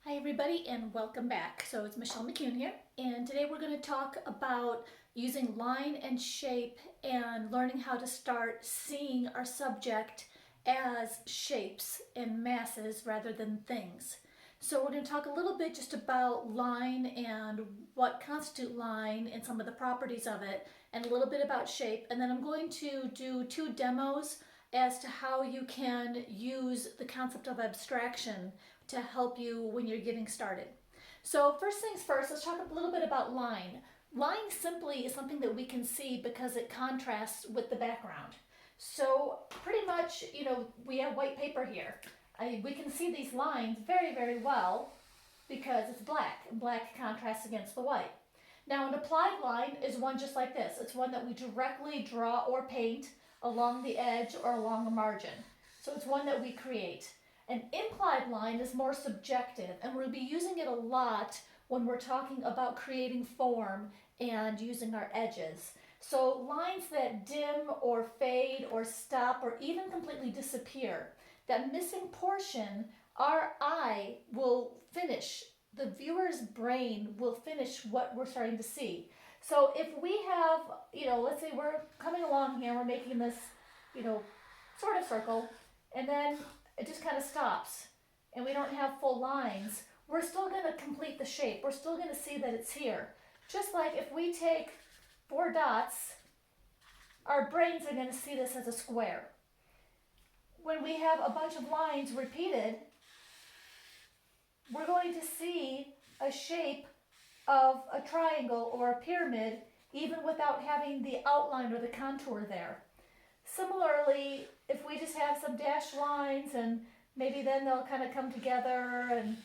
Hi everybody and welcome back. So it's Michelle McCune here, and today we're going to talk about using line and shape and learning how to start seeing our subject as shapes and masses rather than things. So we're going to talk a little bit just about line and what constitute line and some of the properties of it, and a little bit about shape, and then I'm going to do two demos as to how you can use the concept of abstraction to help you when you're getting started. So first things first, let's talk a little bit about line. Line simply is something that we can see because it contrasts with the background. So pretty much, we have white paper here. We can see these lines very, very well because it's black, and black contrasts against the white. Now an applied line is one just like this. It's one that we directly draw or paint along the edge or along a margin. So it's one that we create. An implied line is more subjective, and we'll be using it a lot when we're talking about creating form and using our edges. So lines that dim or fade or stop or even completely disappear, that missing portion, our eye will finish, the viewer's brain will finish what we're starting to see. So if we have, let's say we're coming along here, we're making this, sort of circle, and then it just kind of stops and we don't have full lines, we're still going to complete the shape. We're still going to see that it's here. Just like if we take 4 dots, our brains are going to see this as a square. When we have a bunch of lines repeated, we're going to see a shape of a triangle or a pyramid even without having the outline or the contour there. Similarly, if we just have some dashed lines and maybe then they'll kind of come together and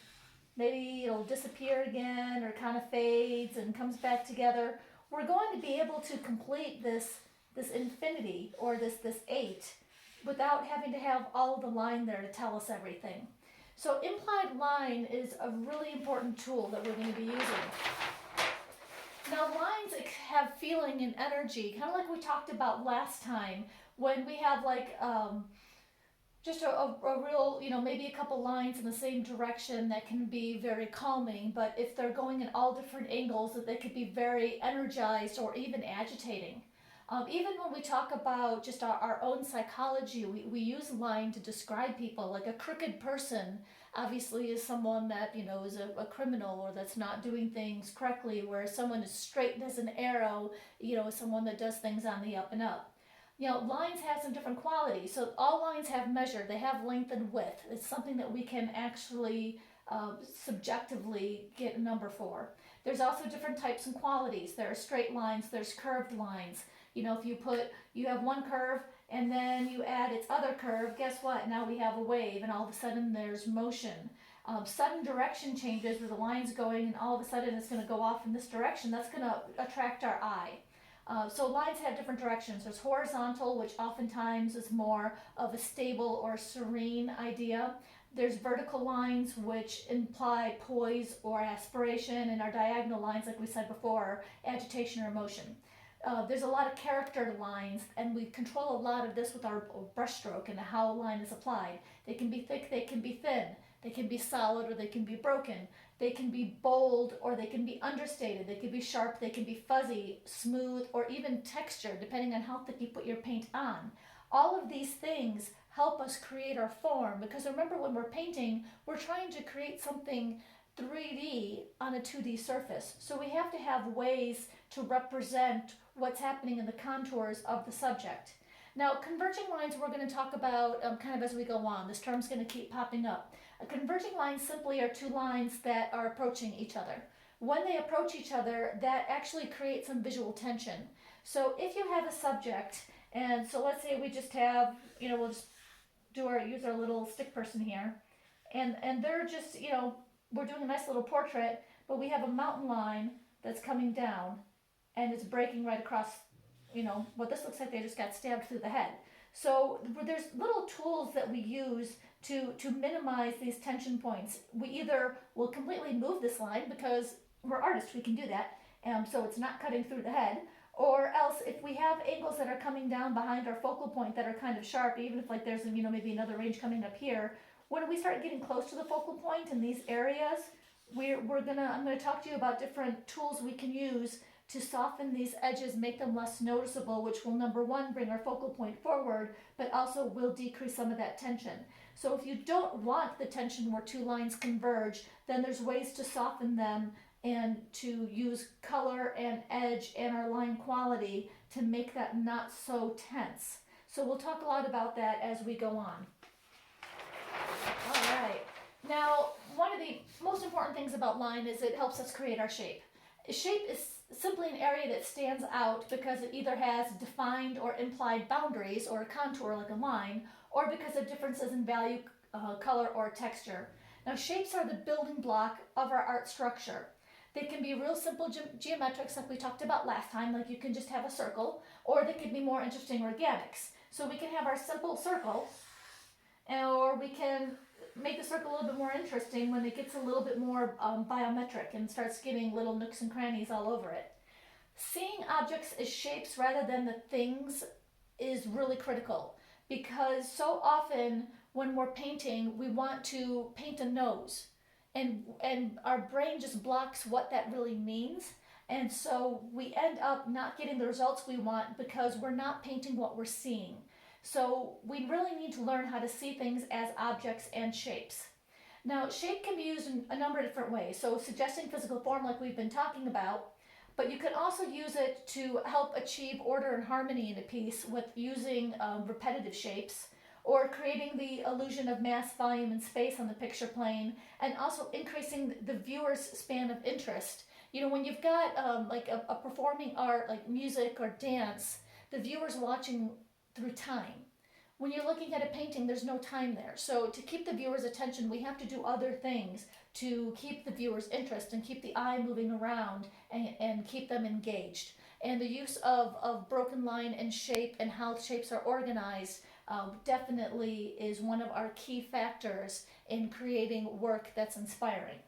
maybe it'll disappear again or kind of fades and comes back together, we're going to be able to complete this infinity or this 8 without having to have all of the line there to tell us everything. So implied line is a really important tool that we're going to be using. Now lines have feeling and energy, kind of like we talked about last time when we have just a real, maybe a couple lines in the same direction that can be very calming, but if they're going in all different angles, that they could be very energized or even agitating. Even when we talk about just our own psychology, we use line to describe people. Like a crooked person obviously is someone that, is a criminal or that's not doing things correctly, whereas someone as straight as an arrow, is someone that does things on the up and up. Lines have some different qualities. So all lines have measure. They have length and width. It's something that we can actually subjectively get a number for. There's also different types and qualities. There are straight lines, there's curved lines. If you have one curve and then you add its other curve, guess what? Now we have a wave and all of a sudden there's motion. Sudden direction changes where the line's going and all of a sudden it's going to go off in this direction. That's going to attract our eye. So lines have different directions. There's horizontal, which oftentimes is more of a stable or serene idea. There's vertical lines, which imply poise or aspiration, and our diagonal lines, like we said before, agitation or emotion. There's a lot of character lines, and we control a lot of this with our brushstroke and how a line is applied. They can be thick, they can be thin, they can be solid or they can be broken. They can be bold or they can be understated. They can be sharp, they can be fuzzy, smooth, or even textured, depending on how thick you put your paint on. All of these things help us create our form, because remember, when we're painting, we're trying to create something 3D on a 2D surface. So we have to have ways to represent what's happening in the contours of the subject. Now, converging lines we're going to talk about kind of as we go on. This term's going to keep popping up. A converging line simply are two lines that are approaching each other. When they approach each other, that actually creates some visual tension. So if you have a subject, and so let's say we just have, we'll just use our little stick person here, and they're just, we're doing a nice little portrait, but we have a mountain line that's coming down, and it's breaking right across, what this looks like they just got stabbed through the head. So there's little tools that we use to minimize these tension points. We either will completely move this line because we're artists, we can do that, so it's not cutting through the head, or else if we have angles that are coming down behind our focal point that are kind of sharp, even if there's maybe another range coming up here, When we start getting close to the focal point in these areas, I'm gonna talk to you about different tools we can use to soften these edges, make them less noticeable, which will, number one, bring our focal point forward, but also will decrease some of that tension. So if you don't want the tension where two lines converge, then there's ways to soften them and to use color and edge and our line quality to make that not so tense. So we'll talk a lot about that as we go on. All right. Now, one of the most important things about line is it helps us create our shape. Shape is simply an area that stands out because it either has defined or implied boundaries or a contour like a line, or because of differences in value, color, or texture. Now, shapes are the building block of our art structure. They can be real simple geometrics like we talked about last time, like you can just have a circle, or they could be more interesting organics. So we can have our simple circle, or we can make the circle a little bit more interesting when it gets a little bit more biometric and starts getting little nooks and crannies all over it. Seeing objects as shapes rather than the things is really critical, because so often when we're painting, we want to paint a nose, and our brain just blocks what that really means. And so we end up not getting the results we want because we're not painting what we're seeing. So we really need to learn how to see things as objects and shapes. Now, shape can be used in a number of different ways. So suggesting physical form like we've been talking about, but you can also use it to help achieve order and harmony in a piece with using repetitive shapes, or creating the illusion of mass, volume, and space on the picture plane, and also increasing the viewer's span of interest. You know, when you've got like a performing art like music or dance, the viewer's watching through time. When you're looking at a painting, there's no time there. So to keep the viewer's attention, we have to do other things to keep the viewer's interest and keep the eye moving around and keep them engaged. And the use of broken line and shape and how shapes are organized definitely is one of our key factors in creating work that's inspiring.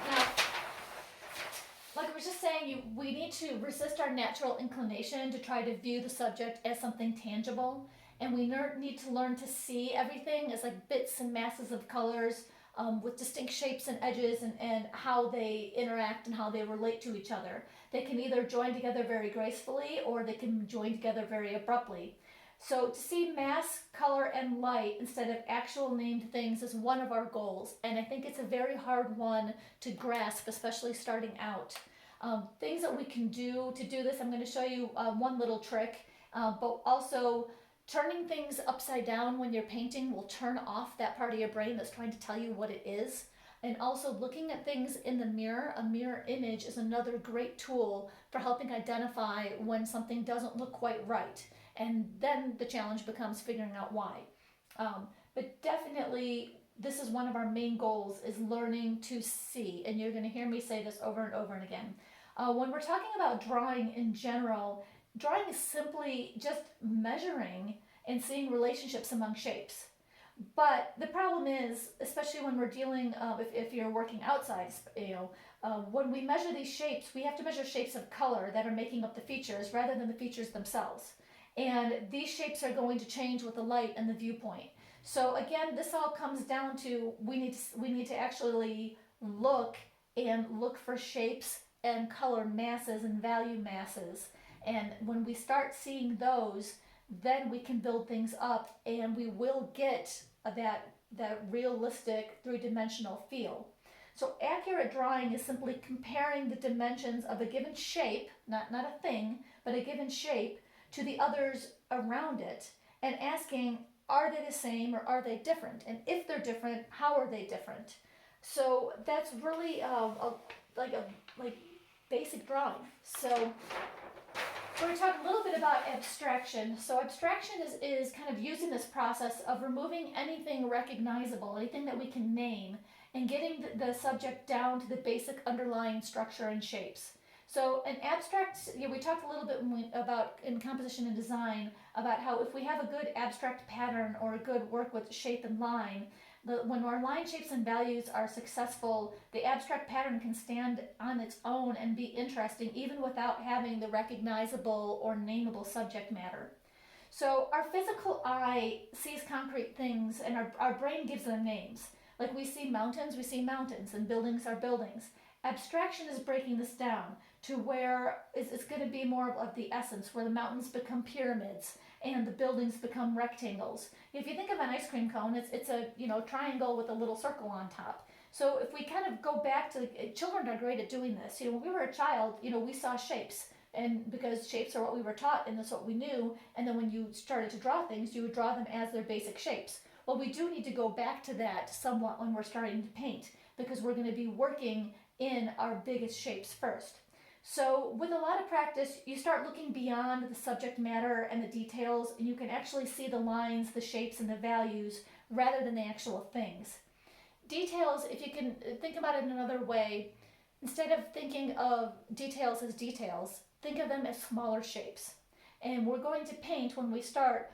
Now, like I was just saying, we need to resist our natural inclination to try to view the subject as something tangible, and we need to learn to see everything as like bits and masses of colors with distinct shapes and edges, and how they interact and how they relate to each other. They can either join together very gracefully, or they can join together very abruptly. So to see mass, color, and light instead of actual named things is one of our goals, and I think it's a very hard one to grasp, especially starting out. Things that we can do to do this, I'm going to show you one little trick, but also turning things upside down when you're painting will turn off that part of your brain that's trying to tell you what it is. And also looking at things in the mirror, a mirror image is another great tool for helping identify when something doesn't look quite right. And then the challenge becomes figuring out why. But definitely, this is one of our main goals, is learning to see. And you're going to hear me say this over and over and again. When we're talking about drawing in general, drawing is simply just measuring and seeing relationships among shapes. But the problem is, especially when we're dealing, if you're working outside, when we measure these shapes, we have to measure shapes of color that are making up the features rather than the features themselves. And these shapes are going to change with the light and the viewpoint. So again, this all comes down to we need to actually look for shapes and color masses and value masses. And when we start seeing those, then we can build things up, and we will get that realistic three-dimensional feel. So accurate drawing is simply comparing the dimensions of a given shape, not a thing, but a given shape, to the others around it, and asking, are they the same or are they different? And if they're different, how are they different? So that's really like basic drawing. So we're going to talk a little bit about abstraction. So abstraction is kind of using this process of removing anything recognizable, anything that we can name, and getting the subject down to the basic underlying structure and shapes. So an abstract, we talked a little bit about in composition and design about how if we have a good abstract pattern or a good work with shape and line, when our line shapes and values are successful, the abstract pattern can stand on its own and be interesting even without having the recognizable or nameable subject matter. So our physical eye sees concrete things and our brain gives them names. Like we see mountains, and buildings are buildings. Abstraction is breaking this down to where it's going to be more of the essence, where the mountains become pyramids and the buildings become rectangles. If you think of an ice cream cone, it's a triangle with a little circle on top. So if we kind of go back to children are great at doing this. When we were a child, we saw shapes, and because shapes are what we were taught and that's what we knew. And then when you started to draw things, you would draw them as their basic shapes. Well, we do need to go back to that somewhat when we're starting to paint, because we're going to be working in our biggest shapes first. So with a lot of practice, you start looking beyond the subject matter and the details, and you can actually see the lines, the shapes, and the values rather than the actual things. Details, if you can think about it in another way, instead of thinking of details as details, think of them as smaller shapes. And we're going to paint when we start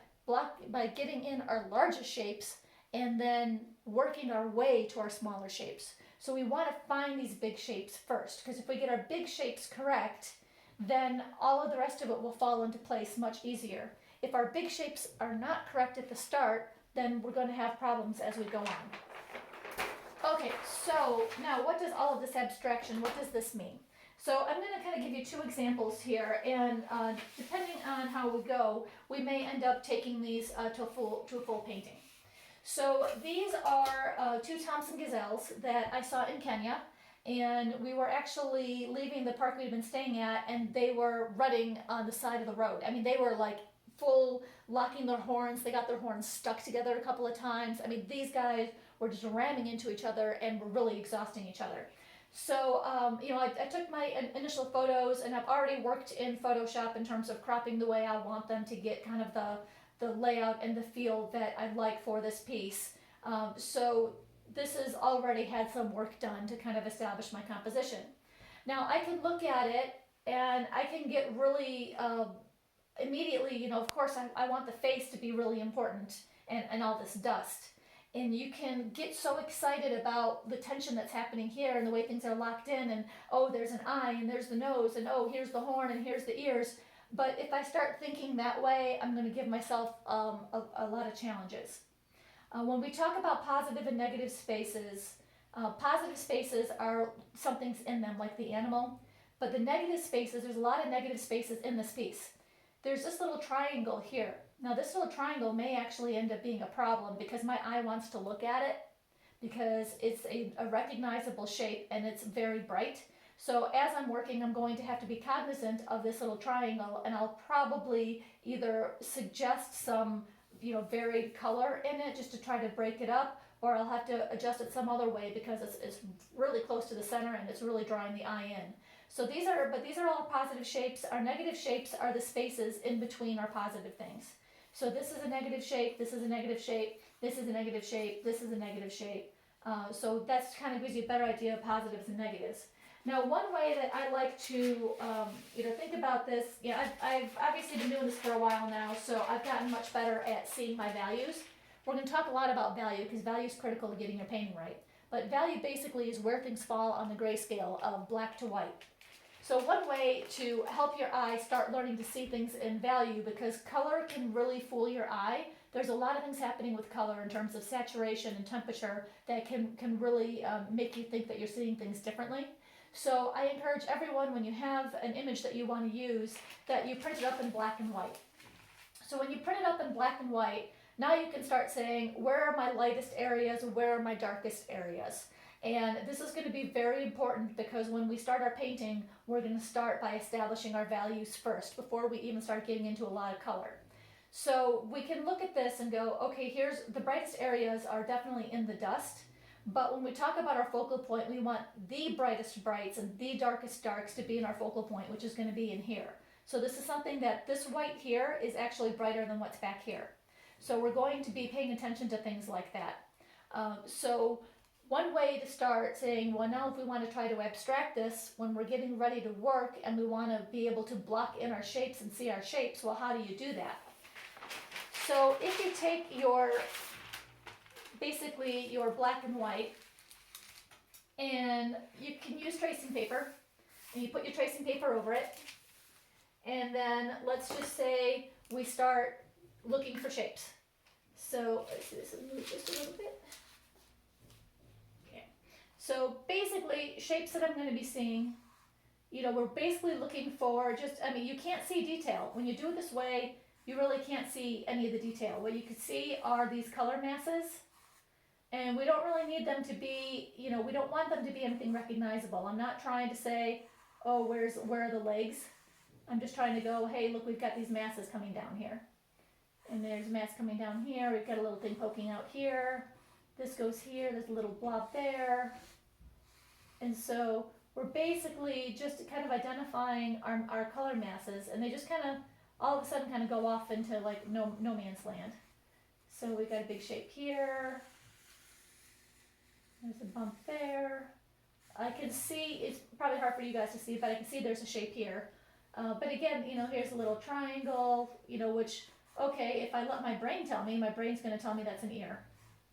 by getting in our largest shapes and then working our way to our smaller shapes. So we want to find these big shapes first, because if we get our big shapes correct, then all of the rest of it will fall into place much easier. If our big shapes are not correct at the start, then we're going to have problems as we go on. Okay, so now what does all of this abstraction, what does this mean? So I'm going to kind of give you two examples here, and depending on how we go, we may end up taking these to a full painting. So these are two Thompson gazelles that I saw in Kenya, and we were actually leaving the park we'd been staying at, and they were rutting on the side of the road. I mean, they were like full locking their horns. They got their horns stuck together a couple of times. I mean, these guys were just ramming into each other and were really exhausting each other. So, I took my initial photos, and I've already worked in Photoshop in terms of cropping the way I want them to get kind of the layout and the feel that I like for this piece. So this has already had some work done to kind of establish my composition. Now I can look at it and I can get really immediately, of course I want the face to be really important, and all this dust. And you can get so excited about the tension that's happening here and the way things are locked in, and oh, there's an eye, and there's the nose, and oh, here's the horn, and here's the ears. But if I start thinking that way, I'm going to give myself a lot of challenges. When we talk about positive and negative spaces are something's in them, like the animal. But the negative spaces, there's a lot of negative spaces in this piece. There's this little triangle here. Now this little triangle may actually end up being a problem because my eye wants to look at it, because it's a recognizable shape and it's very bright. So as I'm working, I'm going to have to be cognizant of this little triangle, and I'll probably either suggest some, varied color in it just to try to break it up, or I'll have to adjust it some other way because it's really close to the center and it's really drawing the eye in. So these are all positive shapes. Our negative shapes are the spaces in between our positive things. So this is a negative shape, this is a negative shape, this is a negative shape, this is a negative shape. So that's kind of gives you a better idea of positives and negatives. Now, one way that I like to think about this, I've obviously been doing this for a while now, so I've gotten much better at seeing my values. We're going to talk a lot about value, because value is critical to getting your painting right. But value basically is where things fall on the grayscale of black to white. So one way to help your eye start learning to see things in value, because color can really fool your eye. There's a lot of things happening with color in terms of saturation and temperature that can really make you think that you're seeing things differently. So I encourage everyone, when you have an image that you want to use, that you print it up in black and white. So when you print it up in black and white, now you can start saying, where are my lightest areas, where are my darkest areas? And this is going to be very important, because when we start our painting, we're going to start by establishing our values first before we even start getting into a lot of color. So we can look at this and go, okay, here's the brightest areas are definitely in the dust. But when we talk about our focal point, we want the brightest brights and the darkest darks to be in our focal point, which is going to be in here. So this is something that this white here is actually brighter than what's back here. So we're going to be paying attention to things like that. So one way to start saying, well, now if we want to try to abstract this, when we're getting ready to work and we want to be able to block in our shapes and see our shapes, well, how do you do that? So if you take basically your black and white, and you can use tracing paper, and you put your tracing paper over it, and then let's just say we start looking for shapes. So let's see, this is moved just a little bit. Okay. So basically, shapes that I'm going to be seeing, we're basically looking for you can't see detail. When you do it this way, you really can't see any of the detail. What you can see are these color masses, and we don't really need them to be, we don't want them to be anything recognizable. I'm not trying to say, oh, where are the legs? I'm just trying to go, hey, look, we've got these masses coming down here. And there's a mass coming down here. We've got a little thing poking out here. This goes here. There's a little blob there. And so we're basically just kind of identifying our color masses, and they just kind of all of a sudden kind of go off into like no man's land. So we've got a big shape here. There's a bump there. I can see, it's probably hard for you guys to see, but I can see there's a shape here. But again, here's a little triangle, which, okay, if I let my brain tell me, my brain's going to tell me that's an ear.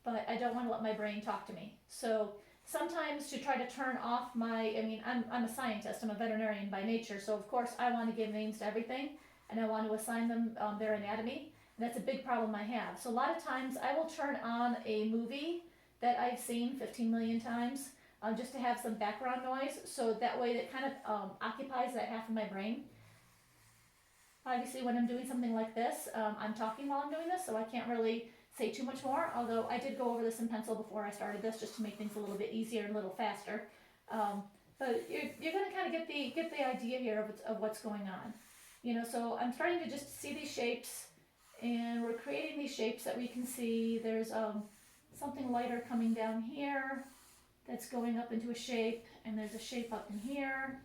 But I don't want to let my brain talk to me. So sometimes to try to turn off I'm a scientist, I'm a veterinarian by nature, so of course I want to give names to everything, and I want to assign them their anatomy, and that's a big problem I have. So a lot of times I will turn on a movie that I've seen 15 million times, just to have some background noise, so that way it kind of occupies that half of my brain. Obviously when I'm doing something like this, I'm talking while I'm doing this, so I can't really say too much more, although I did go over this in pencil before I started this, just to make things a little bit easier and a little faster. But you're going to kind of get the idea here of what's going on. So I'm starting to just see these shapes, and we're creating these shapes that we can see. There's something lighter coming down here that's going up into a shape, and there's a shape up in here,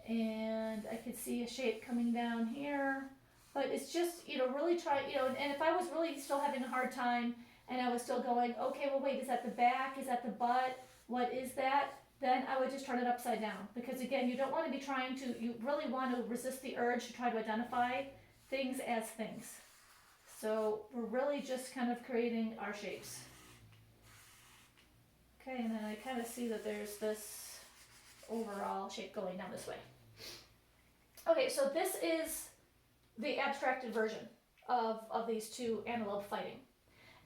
and I could see a shape coming down here. But it's just, really try, and if I was really still having a hard time, and I was still going, okay, well wait, is that the back, is that the butt, what is that? Then I would just turn it upside down, because again, you don't want to be you really want to resist the urge to try to identify things as things. So we're really just kind of creating our shapes. Okay, and then I kind of see that there's this overall shape going down this way. Okay, so this is the abstracted version of these two antelope fighting.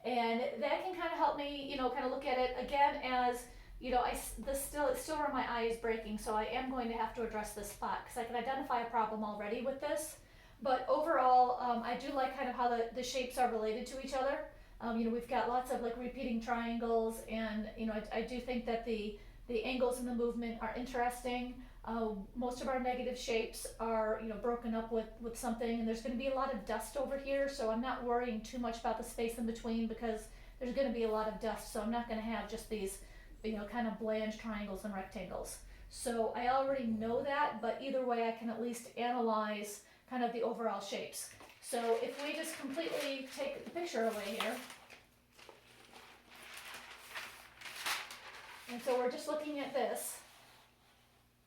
And that can kind of help me, kind of look at it again as, it's still where my eye is breaking, so I am going to have to address this spot, because I can identify a problem already with this. But overall, I do like kind of how the shapes are related to each other. We've got lots of like repeating triangles, and I do think that the angles in the movement are interesting. Most of our negative shapes are broken up with something, and there's going to be a lot of dust over here, so I'm not worrying too much about the space in between, because there's going to be a lot of dust, so I'm not going to have just these kind of bland triangles and rectangles. So I already know that, but either way I can at least analyze kind of the overall shapes. So if we just completely take the picture away here, and so we're just looking at this,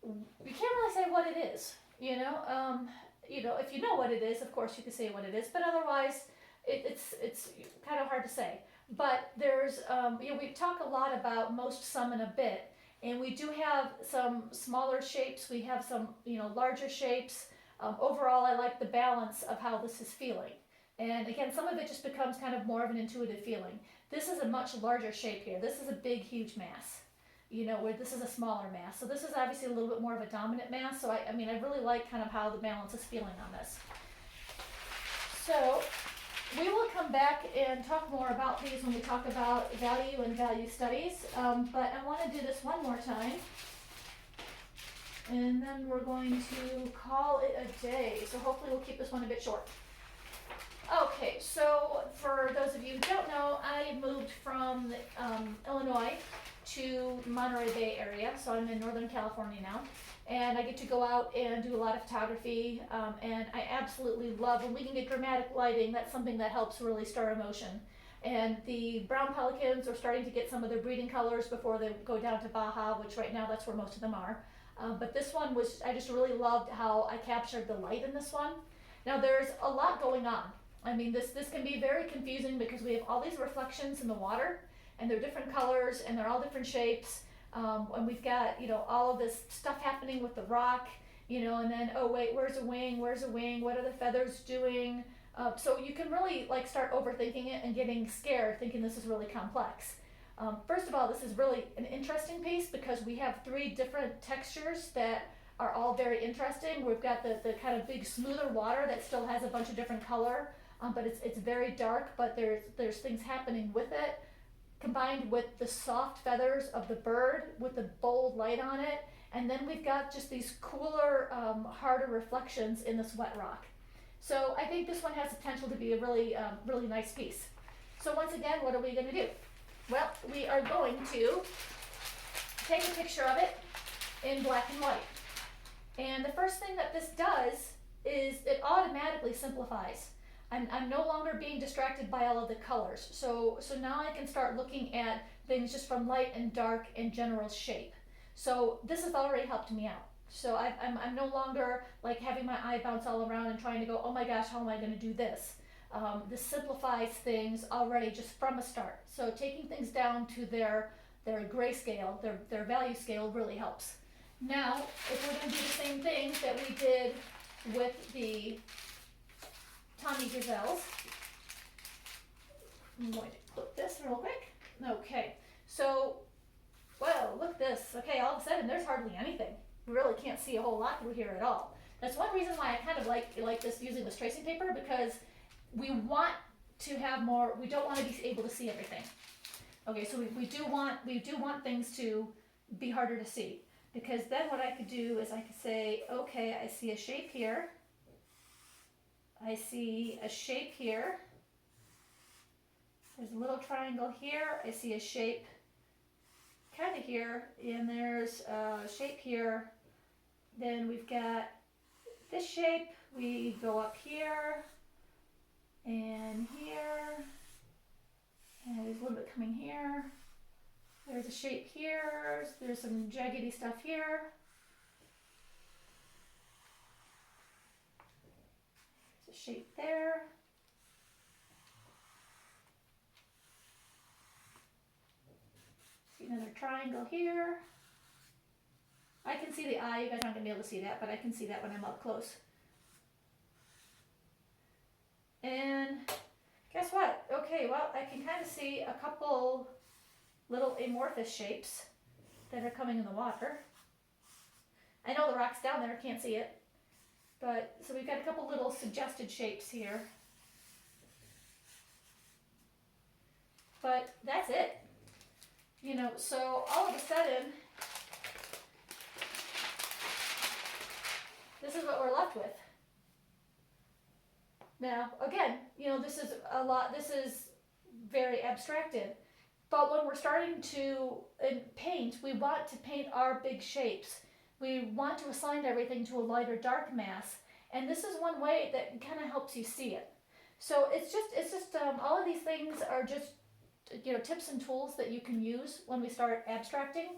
we can't really say what it is, if you know what it is, of course you can say what it is, but otherwise it's kind of hard to say. But there's, we talk a lot about most, some, and a bit, and we do have some smaller shapes, we have some, larger shapes. Overall, I like the balance of how this is feeling. And again, some of it just becomes kind of more of an intuitive feeling. This is a much larger shape here. This is a big, huge mass, where this is a smaller mass. So this is obviously a little bit more of a dominant mass. So I really like kind of how the balance is feeling on this. So we will come back and talk more about these when we talk about value and value studies. But I want to do this one more time. And then we're going to call it a day. So hopefully we'll keep this one a bit short. Okay, so for those of you who don't know, I moved from Illinois to Monterey Bay area. So I'm in Northern California now. And I get to go out and do a lot of photography. And I absolutely love when we can get dramatic lighting. That's something that helps really stir emotion. And the brown pelicans are starting to get some of their breeding colors before they go down to Baja, which right now that's where most of them are. But this one I just really loved how I captured the light in this one. Now there's a lot going on. This can be very confusing because we have all these reflections in the water, and they're different colors, and they're all different shapes. And we've got, all of this stuff happening with the rock, and then, oh wait, where's a wing? Where's a wing? What are the feathers doing? So you can really like start overthinking it and getting scared thinking this is really complex. First of all, this is really an interesting piece because we have 3 different textures that are all very interesting. We've got the kind of big smoother water that still has a bunch of different color, but it's very dark, but there's things happening with it, combined with the soft feathers of the bird with the bold light on it. And then we've got just these cooler, harder reflections in this wet rock. So I think this one has potential to be a really nice piece. So once again, what are we going to do? Well, we are going to take a picture of it in black and white. And the first thing that this does is it automatically simplifies. I'm no longer being distracted by all of the colors. So now I can start looking at things just from light and dark and general shape. So this has already helped me out. So I'm no longer like having my eye bounce all around and trying to go, oh my gosh, how am I going to do this? This simplifies things already just from a start. So taking things down to their grayscale, their value scale really helps. Now, if we're going to do the same things that we did with the Tommy Gazelles, I'm going to flip this real quick. Okay, so, well, look at this. Okay, all of a sudden there's hardly anything. We really can't see a whole lot through here at all. That's one reason why I kind of like this using this tracing paper, because we want to have more, we don't want to be able to see everything. Okay, so we do want things to be harder to see, because then what I could do is I could say, okay, I see a shape here. I see a shape here. There's a little triangle here. I see a shape kind of here, and there's a shape here. Then we've got this shape. We go up here and here, and there's a little bit coming here. There's a shape here. There's some jaggedy stuff here. There's a shape there. See another triangle here. I can see the eye. You guys aren't going to be able to see that, but I can see that when I'm up close. And guess what? Okay, well, I can kind of see a couple little amorphous shapes that are coming in the water. I know the rock's down there, can't see it. But, so we've got a couple little suggested shapes here. But that's it. You know, so all of a sudden, this is what we're left with. Now, again, you know, this is very abstracted. But when we're starting to paint, we want to paint our big shapes. We want to assign everything to a light or dark mass. And this is one way that kind of helps you see it. So it's just all of these things are just, you know, tips and tools that you can use when we start abstracting.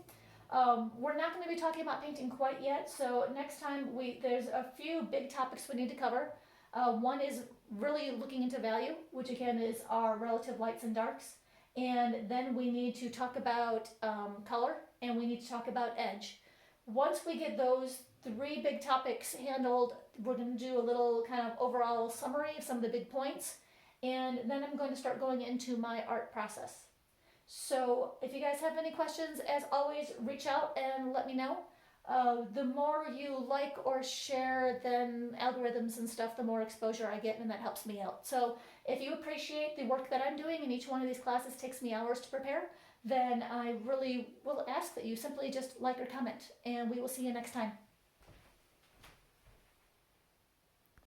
We're not going to be talking about painting quite yet. So next time there's a few big topics we need to cover. One is really looking into value, which again is our relative lights and darks. And then we need to talk about color, and we need to talk about edge. Once we get those 3 big topics handled, we're going to do a little kind of overall summary of some of the big points. And then I'm going to start going into my art process. So if you guys have any questions, as always, reach out and let me know. The more you like or share then algorithms and stuff, the more exposure I get, and that helps me out. So if you appreciate the work that I'm doing, and each one of these classes takes me hours to prepare, then I really will ask that you simply just like or comment, and we will see you next time.